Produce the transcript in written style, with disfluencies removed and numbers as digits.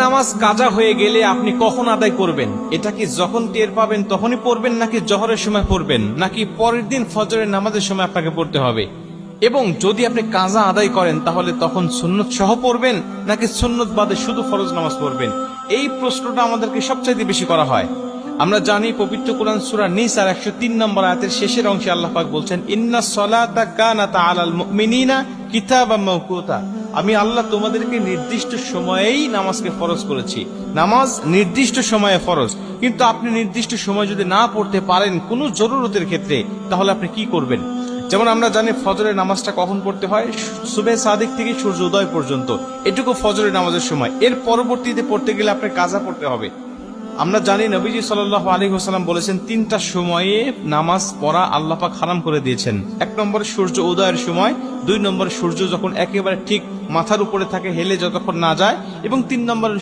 নামাজ কাজা হয়ে গেলে আপনি কখন আদায় করবেন? এটা কি যখন টের পাবেন তখনই পড়বেন, নাকি জোহরের সময় পড়বেন, নাকি পরের দিন ফজরের নামাজের সময় আপনাকে পড়তে হবে? এবং যদি আপনি কাজা আদায় করেন তাহলে তখন সুন্নত সহ পড়বেন, নাকি সুন্নত বাদে শুধু ফরজ নামাজ পড়বেন? এই প্রশ্নটা আমাদেরকে সবচাইতে বেশি করা হয়। আমরা জানি পবিত্র কোরআন সূরা নিসার 103 নম্বর আয়াতের শেষের অংশে আল্লাহ পাক বলছেন, ইন্নাস সালাতা কানাত আলাল মুমিনিনা কিতাবাম মাওকুতা। আমি আল্লাহ তোমাদেরকে নির্দিষ্ট সময়েই নামাজকে ফরজ করেছি। নামাজ নির্দিষ্ট সময়ে ফরজ, কিন্তু আপনি নির্দিষ্ট সময় যদি না পড়তে পারেন কোনো জরুরতের ক্ষেত্রে, তাহলে আপনি কি করবেন? যেমন আমরা জানি ফজরের নামাজটা কখন পড়তে হয়? সুবহে সাদিক থেকে সূর্য উদয় পর্যন্ত, এটুকু ফজরের নামাজের সময়। এর পরবর্তীতে পড়তে গেলে আপনার কাজা পড়তে হবে। আমরা জানি নবীজি সাল্লাল্লাহু আলাইহি ওয়াসাল্লাম বলেছেন, 3টা সময়ে নামাজ পড়া আল্লাহ পাক হারাম করে দিয়েছেন। 1 নম্বরে সূর্য উদয়ের সময়, 2 নম্বরে সূর্য যখন একেবারে ঠিক মাথার উপরে থাকে, হেলে যতক্ষণ না যায়, এবং 3 নম্বরে